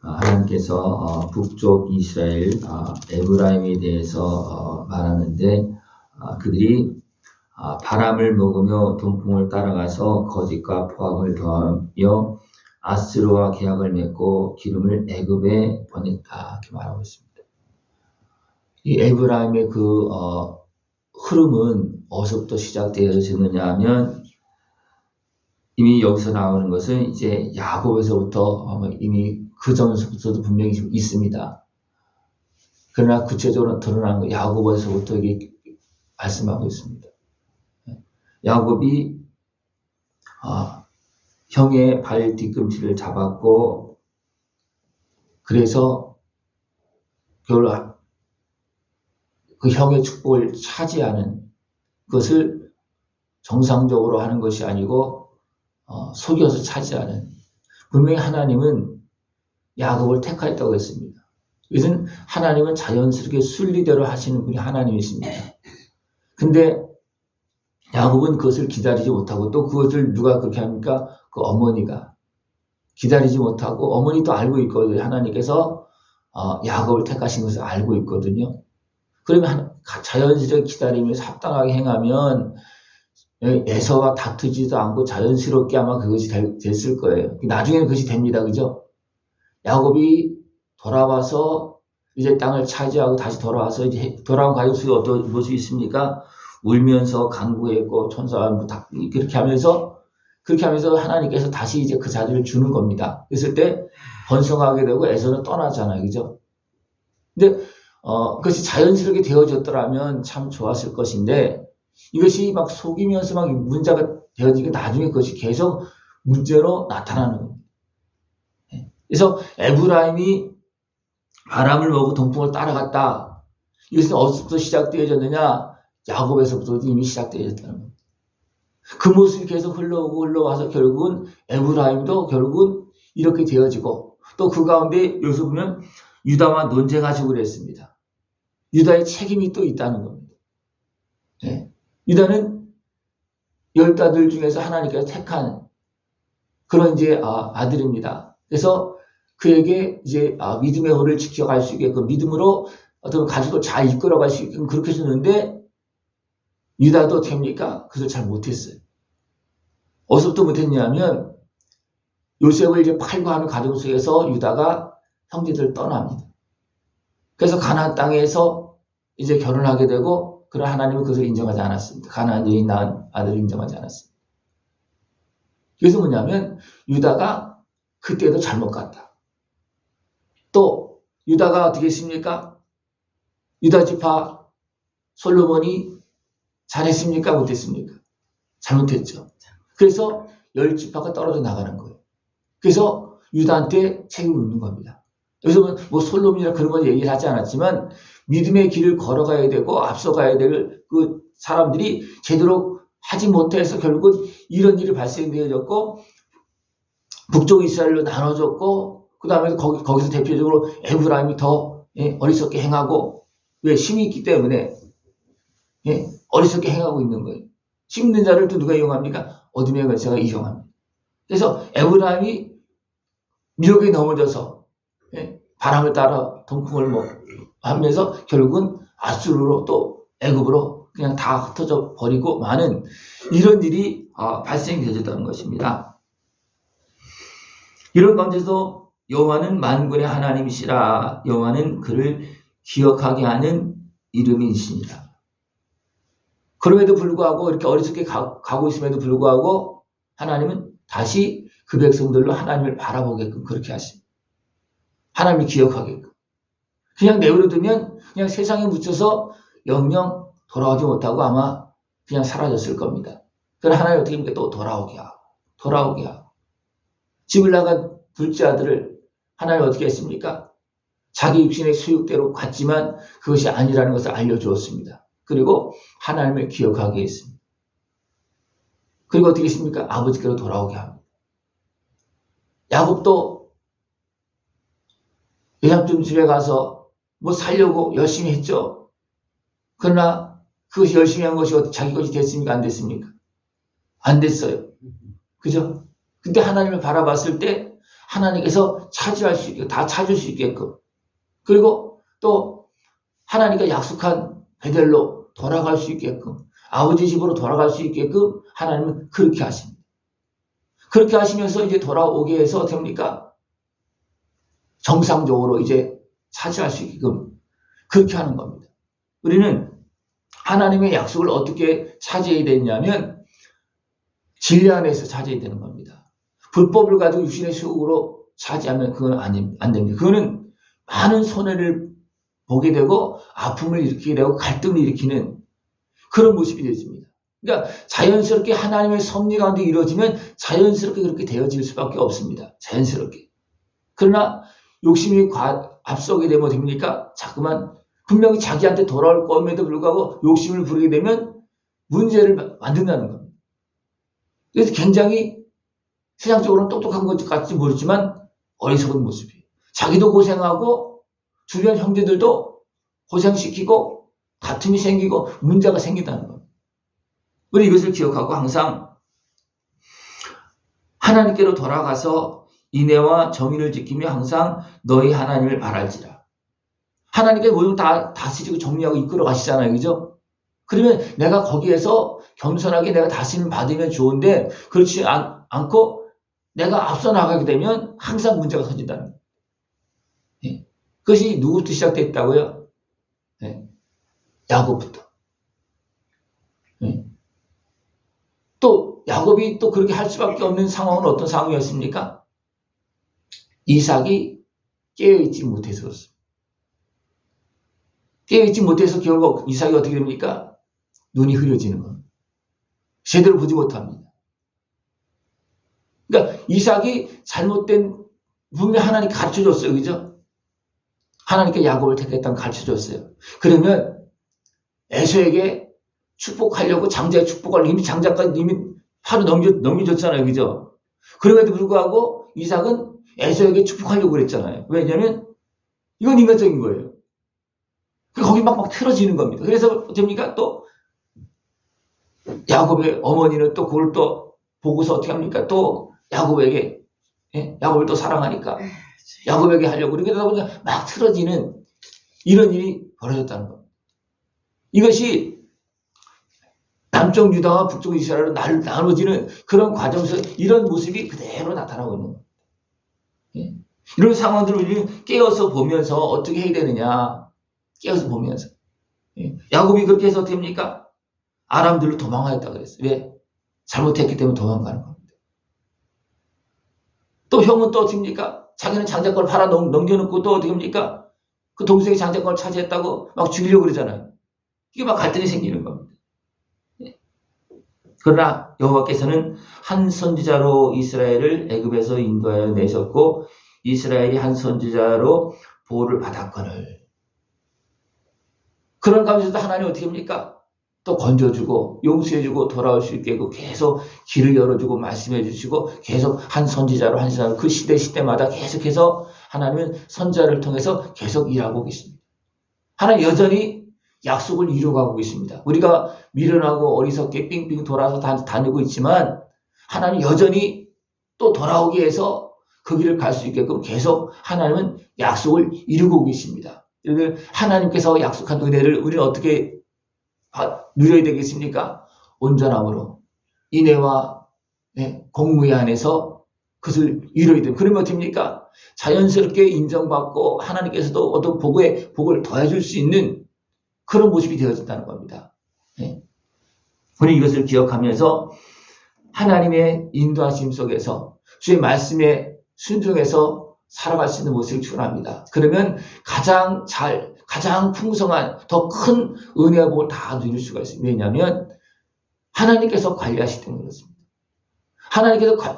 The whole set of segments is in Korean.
하나님께서 북쪽 이스라엘 에브라임에 대해서 말하는데 그들이 바람을 먹으며 동풍을 따라가서 거짓과 포악을 더하며 아스르와 계약을 맺고 기름을 애굽에 보냈다 이렇게 말하고 있습니다. 이 에브라임의 그 흐름은 어디서부터 시작되어졌느냐 하면 이미 여기서 나오는 것은 이제 야곱에서부터 이미 그 전부터도 분명히 있습니다. 그러나 구체적으로 드러난 거 야곱에서부터 이게 말씀하고 있습니다. 야곱이 형의 발 뒤꿈치를 잡았고 그래서 결국 그 형의 축복을 차지하는 것을 정상적으로 하는 것이 아니고 속여서 차지하는, 분명히 하나님은 야곱을 택하였다고 했습니다. 이것은 하나님은 자연스럽게 순리대로 하시는 분이 하나님이십니다. 근데 야곱은 그것을 기다리지 못하고, 또 그것을 누가 그렇게 합니까? 그 어머니가 기다리지 못하고, 어머니도 알고 있거든요. 하나님께서 야곱을 택하신 것을 알고 있거든요. 그러면 자연스럽게 기다리면서 합당하게 행하면 에서와 다투지도 않고 자연스럽게 아마 그것이 됐을 거예요. 나중에는 그것이 됩니다. 그죠? 야곱이 돌아와서 이제 땅을 차지하고 다시 돌아와서 이제 돌아온 과정속에 어떤 모습이 있습니까? 울면서 간구했고 천사와 그렇게 하면서 하나님께서 다시 이제 그 자리를 주는 겁니다. 그랬을 때 번성하게 되고 에서는 떠나잖아요. 그죠? 근데 그것이 자연스럽게 되어졌더라면 참 좋았을 것인데, 이것이 막 속이면서 막 문제가 되어지고 나중에 그것이 계속 문제로 나타나는 겁니다. 그래서 에브라임이 바람을 먹고 동풍을 따라갔다. 이것은 어디서부터 시작되어졌느냐? 야곱에서부터 이미 시작되어졌다는 겁니다. 그 모습이 계속 흘러와서 결국은 에브라임도 결국은 이렇게 되어지고, 또 그 가운데 여기서 보면 유다와 논쟁하시고 그랬습니다. 유다의 책임이 또 있다는 겁니다. 네. 유다는 10아들 중에서 하나님께서 택한 그런 이제 아들입니다. 그래서 그에게 이제 믿음의 호를 지켜갈 수 있게 그 믿음으로 어떤 가족을 잘 이끌어갈 수 있게 그렇게 해줬는데, 유다도 됩니까? 그것을 잘 못했어요. 어디서부터 못했냐면 요셉을 이제 팔고 하는 과정 속에서 유다가 형제들을 떠납니다. 그래서 가나안 땅에서 이제 결혼하게 되고, 그러나 하나님은 그것을 인정하지 않았습니다. 가나안 여인 낳은 아들을 인정하지 않았습니다. 그래서 뭐냐면 유다가 그때도 잘못 갔다. 또 유다가 어떻게 했습니까? 유다 지파 솔로몬이 잘했습니까? 못했습니까? 잘못했죠. 그래서 10지파가 떨어져 나가는 거예요. 그래서 유다한테 책임을 묻는 겁니다. 여기서 뭐 솔로몬이라 그런 건 얘기를 하지 않았지만, 믿음의 길을 걸어가야 되고 앞서가야 될 그 사람들이 제대로 하지 못해서 결국은 이런 일이 발생되어졌고, 북쪽 이스라엘로 나눠졌고, 그 다음에 거기서 대표적으로 에브라임이 더 어리석게 행하고, 왜? 힘이 있기 때문에 어리석게 행하고 있는 거예요. 힘 있는 자를 또 누가 이용합니까? 어둠의 권세가 이용합니다. 그래서 에브라임이 미혹에 넘어져서 바람을 따라 동풍을 하면서 결국은 아수르로 또 애굽으로 그냥 다 흩어져 버리고 많은 이런 일이 발생되었다는 것입니다. 이런 가운데서 여호와는 만군의 하나님이시라. 여호와는 그를 기억하게 하는 이름이십니다. 그럼에도 불구하고 이렇게 어리석게 가고 있음에도 불구하고 하나님은 다시 그 백성들로 하나님을 바라보게끔 그렇게 하십니다. 하나님을 기억하게끔. 그냥 내버려두면 그냥 세상에 묻혀서 영영 돌아오지 못하고 아마 그냥 사라졌을 겁니다. 그러나 하나님 어떻게 합니까? 또 돌아오게 하고. 집을 나간 둘째 아들을 하나님 어떻게 했습니까? 자기 육신의 수욕대로 갔지만 그것이 아니라는 것을 알려주었습니다. 그리고 하나님을 기억하게 했습니다. 그리고 어떻게 했습니까? 아버지께로 돌아오게 합니다. 야곱도 외삼촌 집에 가서 뭐 살려고 열심히 했죠. 그러나 그것이 열심히 한 것이 자기 것이 됐습니까? 안 됐습니까? 안 됐어요. 그죠? 근데 하나님을 바라봤을 때 하나님께서 차지할 수 있게끔, 다 찾을 수 있게끔, 그리고 또 하나님께 약속한 베델로 돌아갈 수 있게끔, 아버지 집으로 돌아갈 수 있게끔 하나님은 그렇게 하십니다. 그렇게 하시면서 이제 돌아오게 해서 됩니까? 정상적으로 이제 차지할 수 있게끔 그렇게 하는 겁니다. 우리는 하나님의 약속을 어떻게 차지해야 되냐면 진리 안에서 차지해야 되는 겁니다. 불법을 가지고 육신의 수욕으로 차지하면 그건 안 됩니다. 그거는 많은 손해를 보게 되고 아픔을 일으키게 되고 갈등을 일으키는 그런 모습이 되어집니다. 그러니까 자연스럽게 하나님의 섭리 가운데 이루어지면 자연스럽게 그렇게 되어질 수밖에 없습니다. 자연스럽게. 그러나 욕심이 앞서게 되면 됩니까? 자꾸만 분명히 자기한테 돌아올 것임에도 불구하고 욕심을 부리게 되면 문제를 만든다는 겁니다. 그래서 굉장히 세상적으로는 똑똑한 것 같지 모르지만 어리석은 모습이에요. 자기도 고생하고 주변 형제들도 고생시키고 다툼이 생기고 문제가 생긴다는 겁니다. 우리 이것을 기억하고 항상 하나님께로 돌아가서 인애와 정의를 지키며 항상 너희 하나님을 바랄지라. 하나님께 모든 다 다스리고 정리하고 이끌어 가시잖아요. 그죠? 그러면 내가 거기에서 겸손하게 내가 다스림을 받으면 좋은데 그렇지 않고 내가 앞서 나가게 되면 항상 문제가 터진다는 거예요. 예. 그것이 누구부터 시작됐다고요? 예. 야곱부터. 예. 또 야곱이 또 그렇게 할 수밖에 없는 상황은 어떤 상황이었습니까? 이삭이 깨어있지 못해서 그렇습니다. 깨어있지 못해서 결국 이삭이 어떻게 됩니까? 눈이 흐려지는 겁니다. 제대로 보지 못합니다. 그러니까 이삭이 잘못된 분명히 하나님 가르쳐줬어요. 그죠? 하나님께 야곱을 택했다는 가르쳐줬어요. 그러면 에서에게 축복하려고 장자의 축복을 이미 장자까지 이미 하루 넘겨줬잖아요. 그죠? 그럼에도 불구하고 이삭은 에서에게 축복하려고 그랬잖아요. 왜냐하면 이건 인간적인 거예요. 거기 막 틀어지는 겁니다. 그래서 됩니까? 또 야곱의 어머니는 또 그걸 또 보고서 어떻게 합니까? 또 야곱에게 야곱을 또 사랑하니까 야곱에게 하려고 그러다 보니까 막 틀어지는 이런 일이 벌어졌다는 겁니다. 이것이 남쪽 유다와 북쪽 이스라엘로 나눠지는 그런 과정에서 이런 모습이 그대로 나타나고 있는 겁니다. 이런 상황들을 우리는 깨어서 보면서 어떻게 해야 되느냐. 깨어서 보면서. 야곱이 그렇게 해서 됩니까? 아람들로 도망하였다 그랬어요. 왜? 잘못했기 때문에 도망가는 겁니다. 또 형은 또 어떻습니까? 자기는 장자권을 팔아 넘겨놓고 또 어떻게 합니까? 그 동생이 장자권을 차지했다고 막 죽이려고 그러잖아요. 이게 막 갈등이 생기는 겁니다. 그러나 여호와께서는 한 선지자로 이스라엘을 애굽에서 인도하여 내셨고 이스라엘이 한 선지자로 보호를 받았거늘. 그런 가운데서도 하나님 어떻게 합니까? 또 건져주고 용서해주고 돌아올 수 있게 하고 계속 길을 열어주고 말씀해주시고 계속 한 선지자로 한 선지자로 그 시대마다 계속해서 하나님은 선지자를 통해서 계속 일하고 계십니다. 하나님 여전히 약속을 이루어가고 계십니다. 우리가 미련하고 어리석게 삥삥 돌아서 다니고 있지만 하나님 여전히 또 돌아오게 해서 그 길을 갈 수 있게끔 계속 하나님은 약속을 이루고 계십니다. 하나님께서 약속한 은혜를 우리는 어떻게 누려야 되겠습니까? 온전함으로 인애와 공무의 안에서 그것을 이루어야 됩니다. 그러면 어떻습니까? 자연스럽게 인정받고 하나님께서도 어떤 복을 더해줄 수 있는 그런 모습이 되어진다는 겁니다. 우리 이것을 기억하면서 하나님의 인도하심 속에서 주의 말씀에 순종해서 살아갈 수 있는 모습을 축원합니다. 그러면 가장 풍성한 더 큰 은혜와 복을 다 누릴 수가 있습니다. 왜냐하면 하나님께서 관리하시기 때문에 그렇습니다.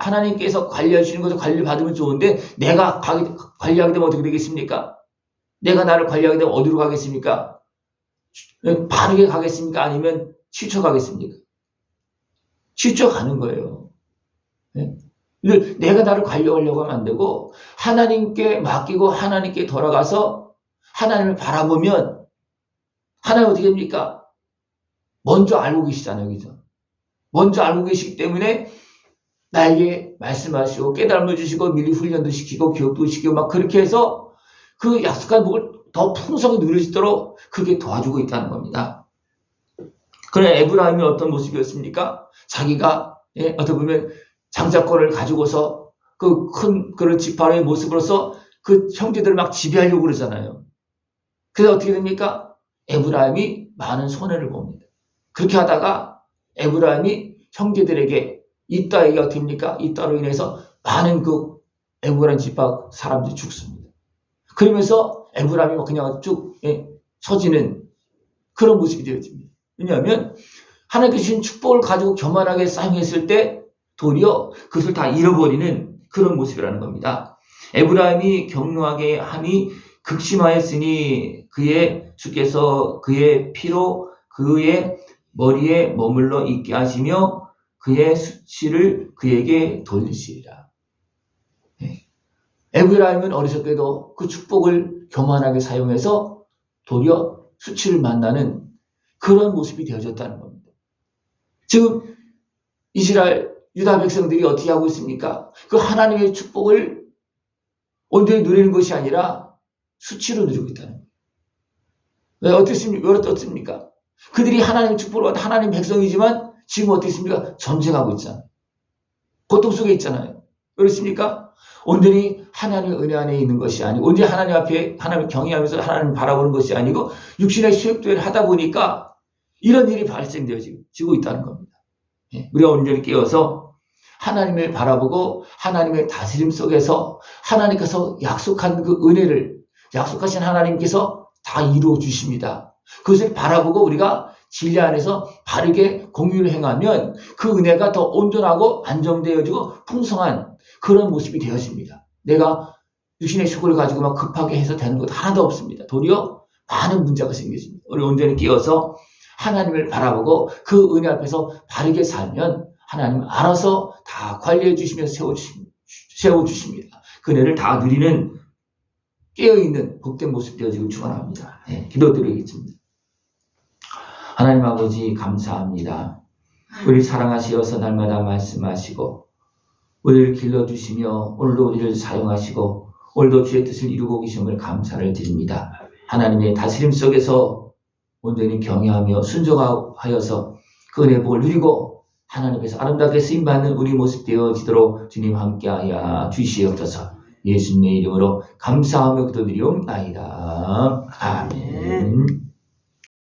하나님께서 관리해 주시는 것을 관리를 받으면 좋은데 내가 관리하게 되면 어떻게 되겠습니까? 내가 나를 관리하게 되면 어디로 가겠습니까? 바르게 가겠습니까? 아니면 치쳐가겠습니까? 치쳐가는 거예요. 내가 나를 관리하려고 하면 안 되고 하나님께 맡기고 하나님께 돌아가서 하나님을 바라보면 하나님 어떻게 됩니까? 먼저 알고 계시잖아요. 그죠? 먼저 알고 계시기 때문에 나에게 말씀하시고 깨달음을 주시고 미리 훈련도 시키고 교육도 시키고 막 그렇게 해서 그 약속한 복을 더 풍성히 누릴 수 있도록 그렇게 도와주고 있다는 겁니다. 그래 에브라임이 어떤 모습이었습니까? 자기가 어떻게 보면 장자권을 가지고서 그 큰 그런 지파의 모습으로서 그 형제들을 막 지배하려고 그러잖아요. 그래서 어떻게 됩니까? 에브라임이 많은 손해를 봅니다. 그렇게 하다가 에브라임이 형제들에게 입다에게 어떻게 됩니까? 입다로 인해서 많은 그 에브라임 지파 사람들이 죽습니다. 그러면서 에브라임이 그냥 쭉 처지는 그런 모습이 되어집니다. 왜냐하면 하나님께 주신 축복을 가지고 교만하게 사용했을 때 도리어 그것을 다 잃어버리는 그런 모습이라는 겁니다. 에브라임이 격노하게 함이 극심하였으니 주께서 그의 피로 그의 머리에 머물러 있게 하시며 그의 수치를 그에게 돌리시리라. 에브라임은 어리석게도 그 축복을 교만하게 사용해서 도리어 수치를 만나는 그런 모습이 되어졌다는 겁니다. 지금 이스라엘 유다 백성들이 어떻게 하고 있습니까? 그 하나님의 축복을 온전히 누리는 것이 아니라 수치로 누리고 있다는 거예요. 왜 어떻습니까? 그들이 하나님의 축복을 받은 하나님 백성이지만 지금 어떻습니까? 전쟁하고 있잖아요. 고통 속에 있잖아요. 그렇습니까? 온전히 하나님의 은혜 안에 있는 것이 아니고 온전히 하나님 앞에 하나님을 경외하면서 하나님을 바라보는 것이 아니고 육신의 수욕도를 하다 보니까 이런 일이 발생되어지고 있다는 겁니다. 우리가 온전히 깨어서 하나님을 바라보고 하나님의 다스림 속에서 하나님께서 약속한 그 은혜를 약속하신 하나님께서 다 이루어 주십니다. 그것을 바라보고 우리가 진리 안에서 바르게 공유를 행하면 그 은혜가 더 온전하고 안정되어지고 풍성한 그런 모습이 되어집니다. 내가 육신의 수고를 가지고 막 급하게 해서 되는 것 하나도 없습니다. 도리어 많은 문제가 생겨집니다. 우리 온전히 깨어서 하나님을 바라보고 그 은혜 앞에서 바르게 살면 하나님 알아서 다 관리해 주시면서 세워주십니다. 그 은혜를 다 누리는 깨어있는 복된 모습 되어지길 축원합니다. 기도드리겠습니다. 하나님 아버지 감사합니다. 우리를 사랑하시어서 날마다 말씀하시고 우리를 길러주시며 오늘도 우리를 사용하시고 오늘도 주의 뜻을 이루고 계심을 감사를 드립니다. 하나님의 다스림 속에서 온전히 경외하며 순종하여서 그 은혜의 복을 누리고 하나님께서 아름답게 쓰임받는 우리 모습 되어지도록 주님 함께하여 주시옵소서. 예수님의 이름으로 감사하며 기도드리옵나이다. 아멘.